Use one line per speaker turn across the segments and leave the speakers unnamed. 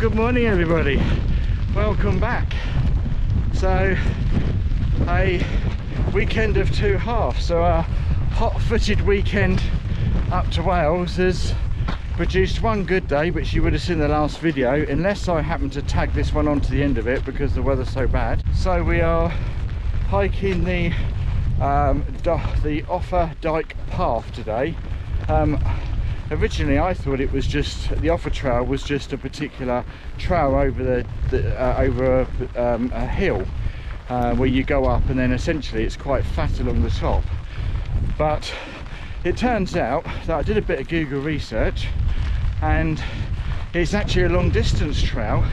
good morning everybody, welcome back. So a weekend of two halves, so our hot-footed weekend up to Wales has produced one good day, which you would have seen in the last video, unless I happen to tag this one onto the end of it because the weather's so bad. So we are hiking the Offa Dyke path today. Originally I thought it was just the Offa trail was just a particular trail over a hill where you go up, and then essentially it's quite flat along the top. But it turns out that I did a bit of Google research, and it's actually a long distance trail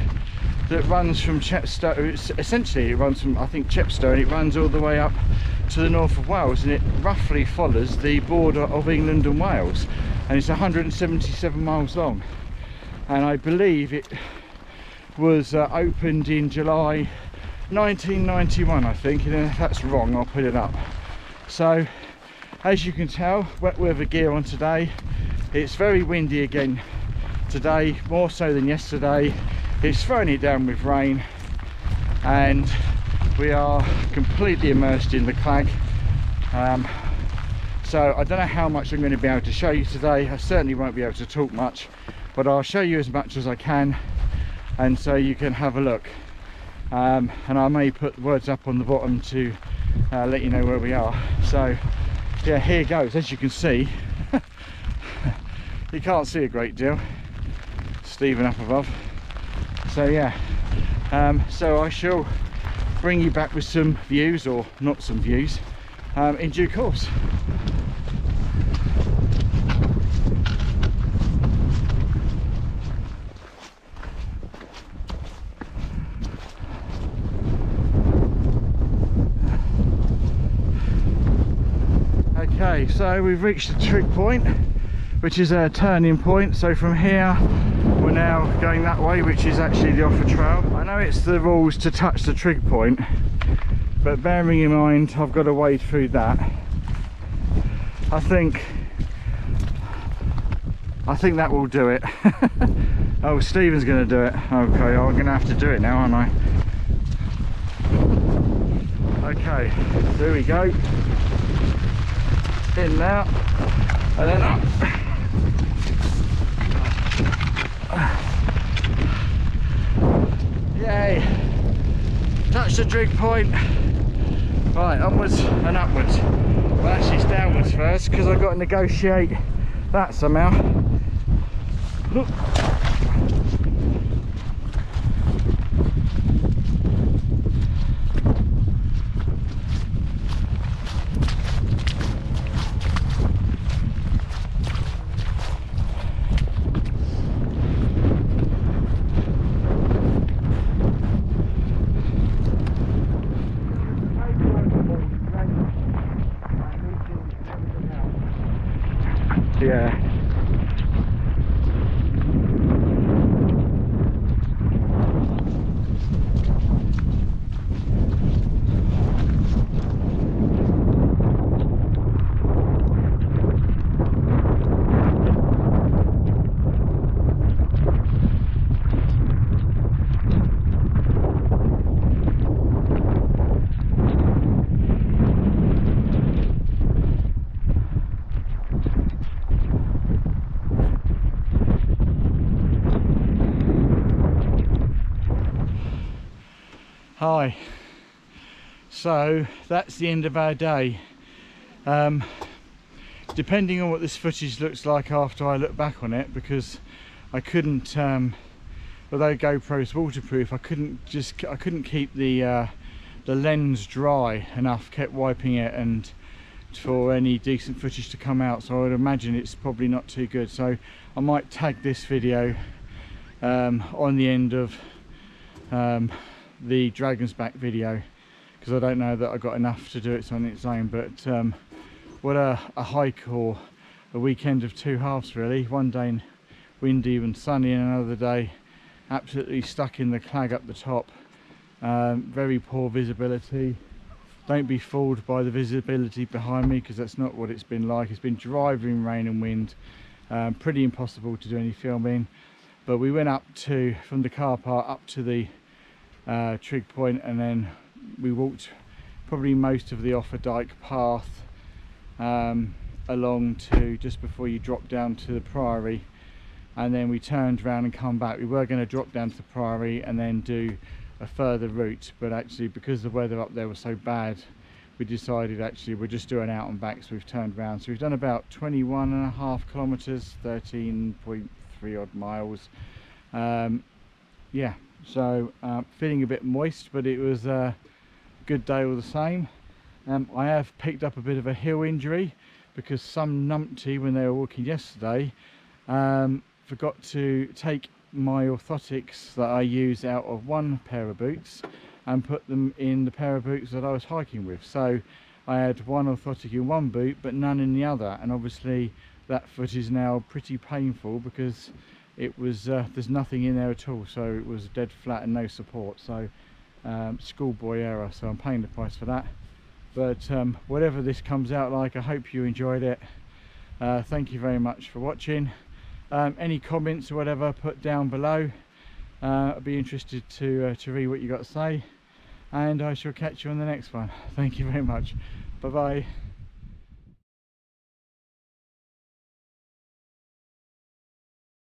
that runs from Chepstow. Essentially it runs from, I think, Chepstow, and it runs all the way up to the north of Wales, and it roughly follows the border of England and Wales, and it's 177 miles long. And I believe it was opened in July 1991, I think, and if that's wrong I'll put it up. So as you can tell, wet weather gear on today. It's very windy again today, more so than yesterday. It's throwing it down with rain, and we are completely immersed in the clag. So I don't know how much I'm going to be able to show you today. I certainly won't be able to talk much, but I'll show you as much as I can, and so you can have a look. And I may put words up on the bottom to let you know where we are. So yeah, here goes. As you can see, you can't see a great deal, Stephen up above. So yeah, so I shall bring you back with some views, or not some views, in due course. Okay, so we've reached the trig point, which is a turning point. So from here we're now going that way, which is actually the Offa trail. I know it's the rules to touch the trig point, but bearing in mind I've got to wade through that, I think that will do it. Oh, Stephen's going to do it. Okay, I'm going to have to do it now, aren't I? Okay, there we go. In now, and then up. Yay! Touch the trig point. Right, onwards and upwards. Well, actually it's downwards first, because I've got to negotiate that somehow. Yeah. Hi, so that's the end of our day. Depending on what this footage looks like after I look back on it, because I couldn't, although GoPro's waterproof, I couldn't keep the lens dry enough, kept wiping it, and for any decent footage to come out, so I would imagine it's probably not too good. So I might tag this video on the end of the Dragon's Back video, because I don't know that I got enough to do it on its own. But what a hike, or a weekend of two halves really. One day windy and sunny, and another day absolutely stuck in the clag up the top. Very poor visibility. Don't be fooled by the visibility behind me, because that's not what it's been like. It's been driving rain and wind, pretty impossible to do any filming. but we went up to, from the car park up to the trig point, and then we walked probably most of the Offa Dyke path along to just before you drop down to the priory, and then we turned around and come back. We were going to drop down to the priory and then do a further route, but actually because the weather up there was so bad, we decided actually we're just doing out and back, so we've turned around. So we've done about 21.5 kilometers, 13.3 odd miles. Yeah, so feeling a bit moist, but it was a good day all the same. I have picked up a bit of a heel injury because some numpty, when they were walking yesterday, forgot to take my orthotics that I use out of one pair of boots and put them in the pair of boots that I was hiking with. So I had one orthotic in one boot but none in the other, and obviously that foot is now pretty painful because it was there's nothing in there at all, so it was dead flat and no support. So schoolboy error, so I'm paying the price for that. But whatever this comes out like, I hope you enjoyed it. Thank you very much for watching. Any comments or whatever, put down below. I'd be interested to read what you got to say, and I shall catch you on the next one. Thank you very much. Bye bye.